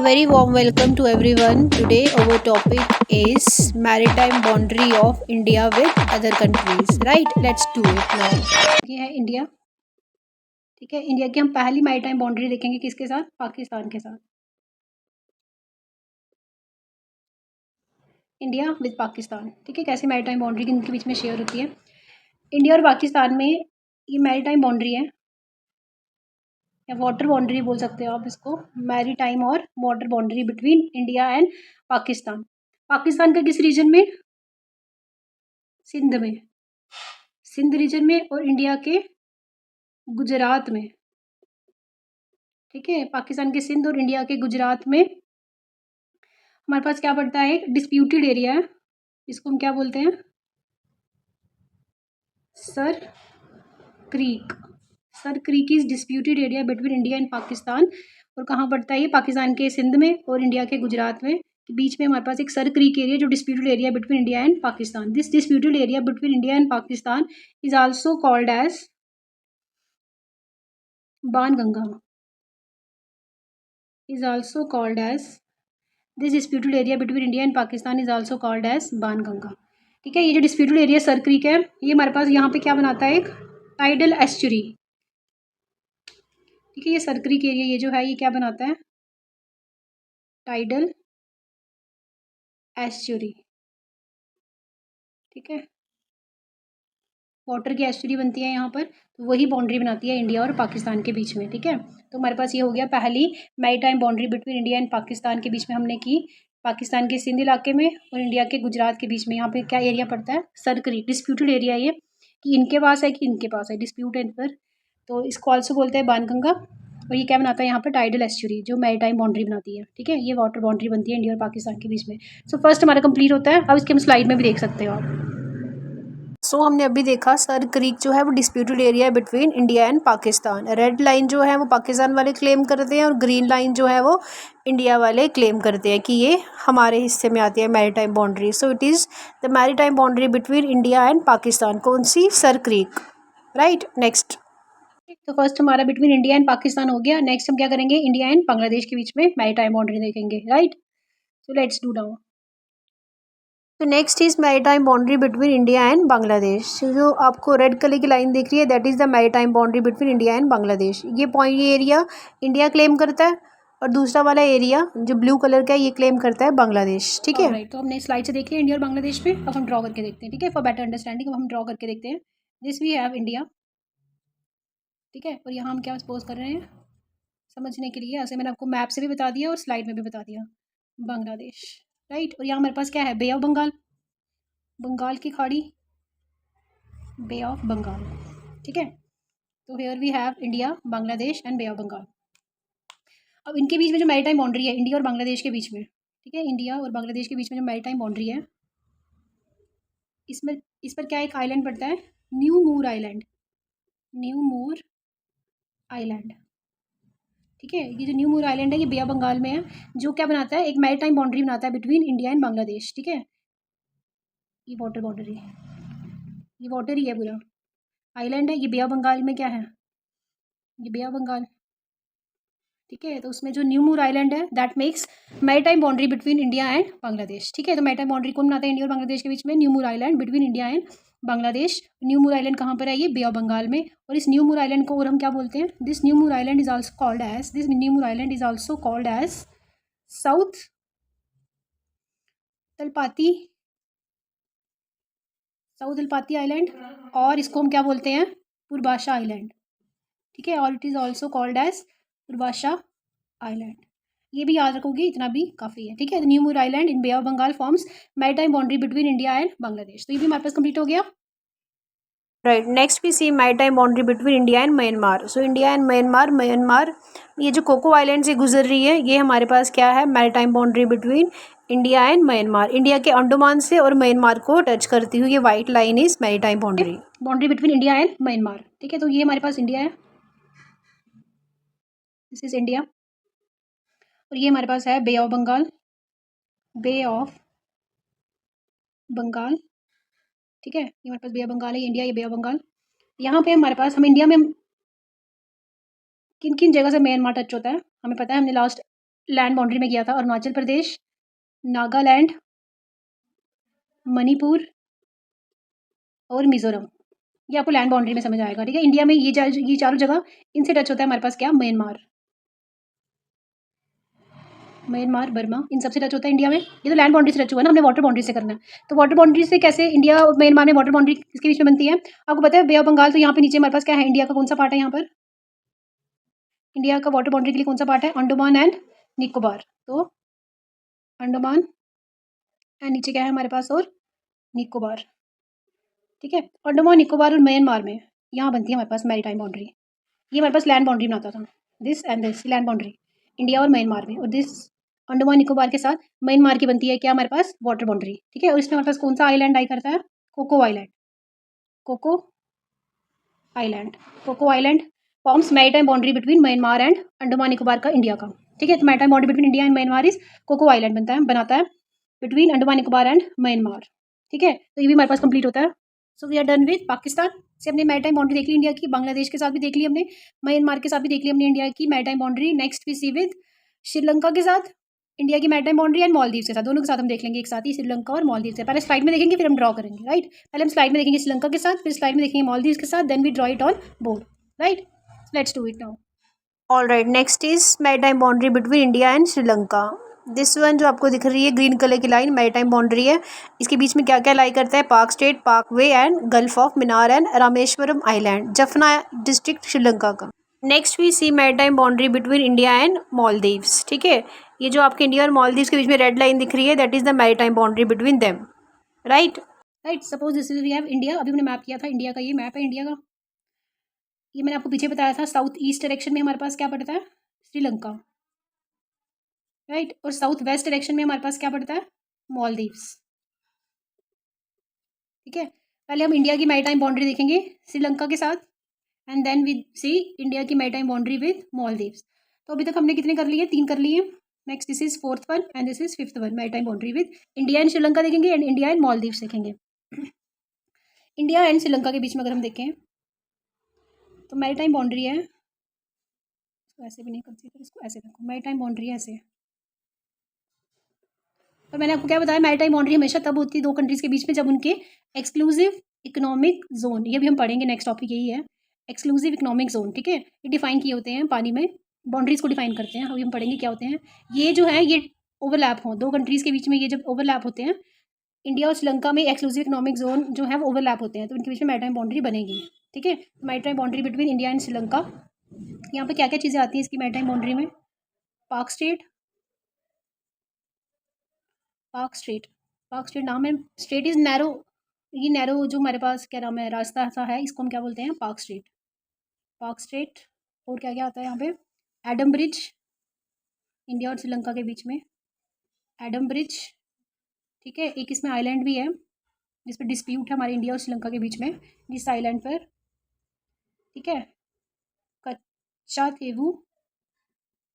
very warm welcome to everyone. Today our topic is maritime boundary of India with other countries. Right? Let's do it now. ये है India. ठीक है, India की हम पहली maritime boundary देखेंगे किसके साथ? पाकिस्तान के साथ। India with Pakistan. ठीक है, कैसे मैरीटाइम बाउंड्री इनके बीच में शेयर होती है। इंडिया और पाकिस्तान में ये मैरीटाइम बाउंड्री है या वाटर बाउंड्री बोल सकते हो आप इसको। मैरीटाइम और water boundary between India and Pakistan. Pakistan का किस रीजन में? सिंध में। सिंध रीजन में और इंडिया के गुजरात में। ठीक है, पाकिस्तान के सिंध और इंडिया के गुजरात में हमारे पास क्या पड़ता है? एक डिस्प्यूटेड एरिया है, इसको हम क्या बोलते हैं? Sir creek. Sir creek is disputed area between India and Pakistan. और कहाँ पड़ता है ये? पाकिस्तान के सिंध में और इंडिया के गुजरात में के बीच में हमारे पास एक सर क्रीक एरिया जो disputed area between India and Pakistan. This disputed area between India and Pakistan is also called as Banganga. is also called as this disputed area between India and Pakistan is also called as Banganga. ठीक है, ये जो disputed area sir creek है ये हमारे पास यहाँ पे क्या बनाता है? एक टाइडल एस्चुरी। ठीक है, ये सर क्रीक एरिया ये जो है ये क्या बनाता है? Tidal estuary. ठीक है, वाटर की एस्चुरी बनती है यहाँ पर, तो वही बाउंड्री बनाती है इंडिया और पाकिस्तान के बीच में। ठीक है, तो हमारे पास ये हो गया पहली maritime boundary between India and Pakistan के बीच में हमने की। पाकिस्तान के सिंध इलाके में और इंडिया के गुजरात के बीच में यहाँ पे क्या एरिया पड़ता है? Sir creek. डिस्प्यूटेड एरिया ये कि इनके पास है कि इनके पास है, डिस्प्यूट है इन पर, तो इसको ऑल्सो बोलते हैं बाणगंगा। और ये क्या बनाता है यहाँ पर? टाइडल एस्चुरी जो मैरीटाइम बाउंड्री बनाती है। ठीक है, ये वाटर बाउंड्री बनती है इंडिया और पाकिस्तान के बीच में। सो फर्स्ट हमारा कंप्लीट होता है। अब इसके हम स्लाइड में भी देख सकते हो आप। हमने अभी देखा सर क्रीक जो है वो disputed area between India and Pakistan. Red line जो है वो पाकिस्तान वाले क्लेम करते हैं और ग्रीन लाइन जो है वो इंडिया वाले क्लेम करते हैं कि ये हमारे हिस्से में आती है maritime boundary. So it is the maritime boundary between India and Pakistan. कौन सी? सर क्रीक। Right, next. तो फर्स्ट हमारा बिटवीन इंडिया एंड पाकिस्तान हो गया। नेक्स्ट हम क्या करेंगे? इंडिया एंड बांग्लादेश के बीच में मैरीटाइम बाउंड्री देखेंगे। Right, so let's do now. तो next is maritime boundary between India and Bangladesh. जो आपको रेड कलर की लाइन दिख रही है that is the maritime boundary between India and Bangladesh. ये पॉइंट, ये एरिया इंडिया क्लेम करता है और दूसरा वाला एरिया जो ब्लू कलर का है ये क्लेम करता है बांग्लादेश। ठीक है, तो हमने स्लाइड से देख लिया इंडिया और बांग्लादेश पे। अब हम ड्रॉ करके देखते हैं। ठीक है, फॉर बेटर अंडरस्टैंडिंग अब हम ड्रॉ करके देखते हैं। This we have India. ठीक है, और यहाँ हम क्या सपोज कर रहे हैं समझने के लिए? ऐसे मैंने आपको मैप से भी बता दिया और स्लाइड में भी बता दिया। बांग्लादेश। राइट, और यहाँ हमारे पास क्या है? बे ऑफ बंगाल, बंगाल की खाड़ी, बे ऑफ बंगाल। ठीक है, तो here we have India, Bangladesh and bay of Bengal. अब इनके बीच में जो मैरीटाइम बाउंड्री है इंडिया और बांग्लादेश के बीच में, ठीक है, इंडिया और बांग्लादेश के बीच में जो मैरीटाइम बाउंड्री है इसमें इस पर क्या एक आइलैंड पड़ता है? New Moore island. New Moore island. ठीक है, ये जो न्यू मूर आइलैंड है ये बे ऑफ बंगाल में है, जो क्या बनाता है? एक मैरीटाइम बाउंड्री बनाता है बिटवीन इंडिया एंड बांग्लादेश। ठीक है, ये वाटर बाउंड्री, ये वाटर ही है पूरा, आइलैंड है। ये बे ऑफ बंगाल में क्या है? ये बे ऑफ बंगाल। ठीक है, तो उसमें जो न्यू मूर आइलैंड है that makes maritime boundary between India and Bangladesh. ठीक है, तो मैरीटाइम बाउंड्री कौन बनाता है इंडिया और बांग्लादेश के बीच में? New Moore Island between India and Bangladesh. New Moore Island कहाँ पर है? ये बे ऑफ बंगाल में। और इस न्यू मूर आइलैंड को और हम क्या बोलते हैं? This New Moore island is also called as South Talpatti, South Talpatti island, और इसको हम क्या बोलते हैं? पूर्वाशा आइलैंड। ठीक है, और it is also called as Purbasha island. ये भी याद रखोगे, इतना भी काफ़ी है। ठीक है, New Moore Island in bay of Bengal forms maritime boundary between India and Bangladesh. तो ये भी हमारे पास कंप्लीट हो गया। Right, next we see maritime boundary between India and Myanmar. So India and Myanmar ये जो कोको आइलैंड से गुजर रही है ये हमारे पास क्या है? Maritime boundary between India and Myanmar. India के अंडमान से और म्यांमार को टच करती हुई ये white line is maritime boundary between India and Myanmar. ठीक है, तो ये हमारे पास इंडिया है, दिस इज इंडिया, और ये हमारे पास है Bay of Bengal, Bay of Bengal. ठीक है, ये हमारे पास बे ऑफ बंगाल है, ये इंडिया, ये बे ऑफ बंगाल। यहाँ पे हमारे पास, हम इंडिया में किन किन जगह से म्यांमार टच होता है हमें पता है, हमने लास्ट लैंड बाउंड्री में किया था, अरुणाचल प्रदेश, नागालैंड, मणिपुर और मिजोरम। ये आपको लैंड बाउंड्री में समझ आएगा, ठीक है। इंडिया में ये चारों जगह इनसे टच होता है हमारे पास क्या, म्यांमार, म्यांमार, बर्मा, इन सबसे टच होता है इंडिया में। ये तो लैंड बाउंड्री से टच हुआ ना, हमने वाटर बाउंड्री से करना है। तो वाटर बाउंड्री से कैसे इंडिया और म्यांमार में वाटर बाउंड्री किसके बीच में बनती है, आपको पता है बे ऑफ बंगाल। तो यहाँ पे नीचे हमारे पास क्या है, इंडिया का कौन सा पार्ट है यहाँ पर, इंडिया का वाटर बाउंड्री के लिए कौन सा पार्ट है, अंडमान एंड निकोबार। तो अंडमान एंड नीचे क्या है हमारे पास, और निकोबार, ठीक है। अंडमान निकोबार और म्यांमार में यहाँ बनती है हमारे पास मैरीटाइम बाउंड्री। ये हमारे पास लैंड बाउंड्री बनाता था, this and this land boundary, India और म्यांमार में। और दिस अंडमान निकोबार के साथ म्यांमार की बनती है क्या हमारे पास, वाटर बाउंड्री, ठीक है। और इसमें हमारे पास कौन सा आइलैंड आई करता है, Coco Island, Coco Island, Coco Island forms maritime boundary between Myanmar and Andaman Nicobar का इंडिया का, ठीक है। तो maritime boundary between India and Myanmar is Coco Island बनाता है between Andaman Nicobar and Myanmar, ठीक है। तो ये भी हमारे पास कंप्लीट होता है। So we are done with Pakistan से, हमने मैरीटाइम बाउंड्री देख ली इंडिया की, बांग्लादेश के साथ भी देख ली हमने, म्यांमार के साथ भी देख ली हमने इंडिया की maritime boundary. Next we see with Sri Lanka के साथ इंडिया की मैरीटाइम बाउंड्री एंड मालदीव्स के साथ, दोनों के साथ हम देख लेंगे एक साथ ही, श्रीलंका और मालदीव्स से। पहले स्लाइड में देखेंगे फिर हम ड्रॉ करेंगे, राइट। पहले हम स्लाइड में देखेंगे श्रीलंका के साथ, फिर स्लाइड में देखेंगे मालदीव्स के साथ, then we draw it on board, right. Let's do it now. All right, next is maritime boundary between India and Sri Lanka. This one जो आपको दिख रही है ग्रीन कलर की लाइन, मैरीटाइम बाउंड्री है। इसके बीच में क्या क्या लाई करता है, Palk Strait, Palk Bay and Gulf of Mannar and Rameswaram island, Jaffna district Sri Lanka का। Next we see maritime boundary between India and Maldives, ठीक है। ये जो आपके इंडिया और मालदीव्स के बीच में रेड लाइन दिख रही है, that is the maritime boundary between them, right. Right, suppose this is we have India, अभी हमने मैप किया था इंडिया का, ये मैप है इंडिया का। ये मैंने आपको पीछे बताया था, साउथ ईस्ट डायरेक्शन में हमारे पास क्या पड़ता है, श्रीलंका, राइट। और साउथ वेस्ट डायरेक्शन में हमारे पास क्या पड़ता है, मालदीव्स, ठीक है। पहले हम इंडिया की मैरीटाइम बाउंड्री देखेंगे श्रीलंका के साथ, and then we see India की मैरीटाइम बाउंड्री विद मालदीव्स। तो अभी तक हमने कितने कर लिए, 3 कर लिए। Next this is 4th one and this is 5th one, maritime boundary with India and Sri Lanka देखेंगे एंड इंडिया एंड मालदीव्स देखेंगे। इंडिया एंड श्रीलंका के बीच में अगर हम देखें तो मैरीटाइम बाउंड्री है, इसको ऐसे भी नहीं कंसीडर, इसको ऐसे रखो, मैरीटाइम बाउंड्री है ऐसे। तो मैंने आपको क्या बताया, मैरीटाइम बाउंड्री हमेशा तब होती है दो कंट्रीज के बीच में जब उनके एक्सक्लूसिव इकोनॉमिक जोन, ये भी हम पढ़ेंगे, नेक्स्ट टॉपिक यही है, एक्सक्लूसिव इकोनॉमिक जोन, ठीक है। ये डिफाइन किए होते हैं पानी में, बाउंड्रीज को डिफाइन करते हैं, अभी हम पढ़ेंगे क्या होते हैं। ये जो है ये ओवरलैप हो दो कंट्रीज के बीच में, ये जब ओवरलैप होते हैं, इंडिया और श्रीलंका में एक्सक्लूसिव इकोनॉमिक जोन जो है वो ओवरलैप होते हैं, तो उनके बीच में मैरीटाइम बाउंड्री बनेगी, ठीक है। Maritime boundary between India and Sri Lanka, यहाँ पे क्या क्या चीज़ें आती हैं इसकी मैरीटाइम बाउंड्री में, पाक स्टेट, पाक स्ट्रेट, पाक स्ट्रेट नाम है, स्ट्रेट इज़ नैरो, ये नैरो जो हमारे पास क्या नाम है रास्ता सा है, इसको हम क्या बोलते हैं, पाक स्ट्रेट, पाक स्ट्रेट। और क्या क्या आता है यहाँ पे, एडम ब्रिज, इंडिया और श्रीलंका के बीच में एडम ब्रिज, ठीक है। एक इसमें आइलैंड भी है जिस पर डिस्प्यूट है हमारे इंडिया और श्रीलंका के बीच में, जिस आइलैंड पर, ठीक है, कच्चा थेवू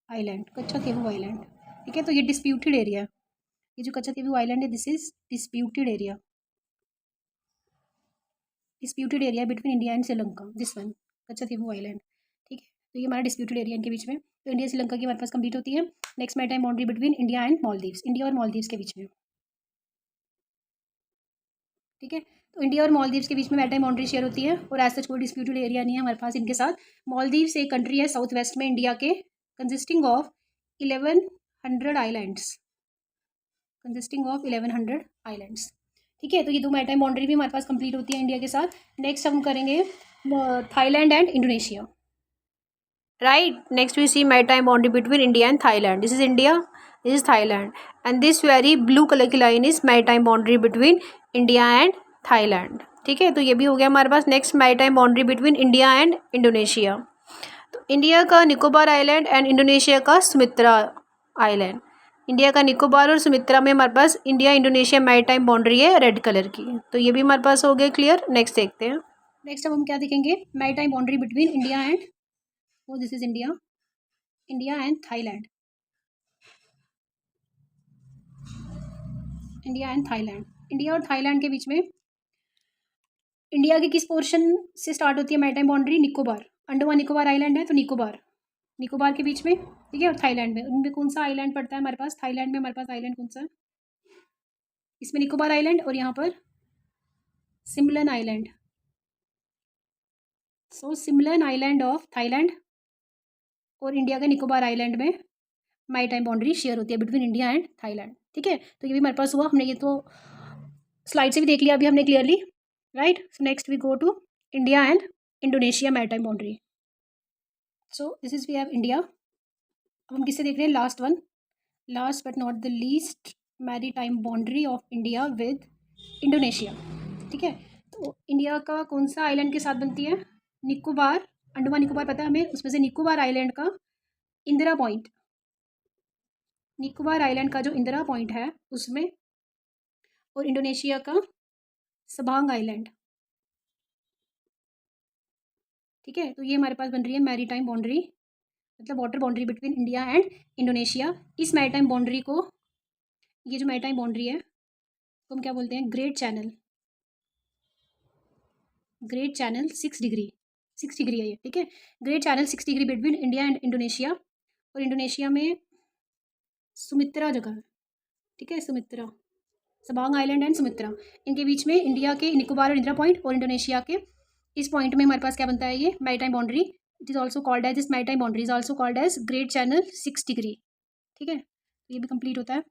आइलैंड, कच्चा थेवू आइलैंड, ठीक है। तो ये डिस्प्यूटेड एरिया, ये जो कच्चा थेवू आइलैंड है this is disputed area, disputed area between India and Sri Lanka, this one कच्चा थेवू आइलैंड, ठीक है। तो ये हमारा डिस्प्यूटेड एरिया इनके बीच में, तो इंडिया श्रीलंका की हमारे पास कंप्लीट होती है। Next maritime boundary between India and Maldives, India और मालदीव्स के बीच में, ठीक है। तो इंडिया और मालदीव्स के बीच में मैरीटाइम बाउंड्री शेयर होती है, और ऐसा कोई डिस्प्यूटेड एरिया नहीं है हमारे पास इनके साथ। मालदीव्स एक कंट्री है साउथ वेस्ट में इंडिया के, consisting of 1100 islands, consisting of 1100 islands, ठीक है। तो ये दो मैरीटाइम बाउंड्री भी हमारे पास कंप्लीट होती है इंडिया के साथ। नेक्स्ट हम करेंगे Thailand and Indonesia, right. Next we see maritime boundary between India and Thailand, this is India, this is Thailand and this very blue colour की line is maritime boundary between India and Thailand, ठीक है। तो ये भी हो गया हमारे पास। Next maritime boundary between India and Indonesia, तो इंडिया का निकोबार आइलैंड एंड इंडोनेशिया का सुमित्रा आइलैंड, इंडिया का निकोबार और सुमित्रा में हमारे पास इंडिया इंडोनेशिया मैरीटाइम बाउंड्री है रेड कलर की, तो ये भी हमारे पास हो गया क्लियर। नेक्स्ट देखते हैं, नेक्स्ट अब हम क्या देखेंगे, maritime boundary between India and, वो this is India, India and Thailand, India and Thailand, India और थाईलैंड के बीच में इंडिया के किस पोर्शन से स्टार्ट होती है maritime boundary, Nicobar, Andaman Nicobar island है तो निकोबार, निकोबार के बीच में, ठीक है, और थाईलैंड में। उनमें कौन सा आइलैंड पड़ता है हमारे पास? थाईलैंड में हमारे पास आइलैंड कौन सा है? इसमें निकोबार आइलैंड और यहाँ पर Similan island. So Similan island of Thailand और इंडिया के निकोबार आइलैंड में मैरीटाइम बाउंड्री शेयर होती है बिटवीन इंडिया एंड थाईलैंड, ठीक है। तो ये भी हमारे पास हुआ, हमने ये तो स्लाइड से भी देख लिया अभी हमने clearly, right. So next we go to India and Indonesia maritime boundary. So this is we have India. अब हम किससे देख रहे हैं? Last one, last but not the least, maritime boundary of India with Indonesia, ठीक है। तो India का कौन सा आइलैंड के साथ बनती है? निकोबार, अंडमान निकोबार पता है हमें, उसमें से निकोबार आइलैंड का इंदिरा पॉइंट, निकोबार आइलैंड का जो इंदिरा पॉइंट है उसमें, और इंडोनेशिया का सबांग आइलैंड, ठीक है। तो ये हमारे पास बन रही है मैरीटाइम बाउंड्री, मतलब water boundary between India and Indonesia. इस मैरीटाइम बाउंड्री को, ये जो मैरीटाइम बाउंड्री है तो हम क्या बोलते हैं? Great channel, great channel 6 degree, 6 degree है ये, ठीक है। Great channel 6 degree between India and Indonesia, और इंडोनेशिया में सुमित्रा जगह है, ठीक है, Sumitra, Sabang island and Sumitra, इनके बीच में इंडिया के निकोबार और इंदिरा पॉइंट और इंडोनेशिया के इस पॉइंट में हमारे पास क्या बनता है? ये maritime boundary. It is also called as, this maritime boundary is also called as great channel 6 degree, ठीक है। ये भी कंप्लीट होता है।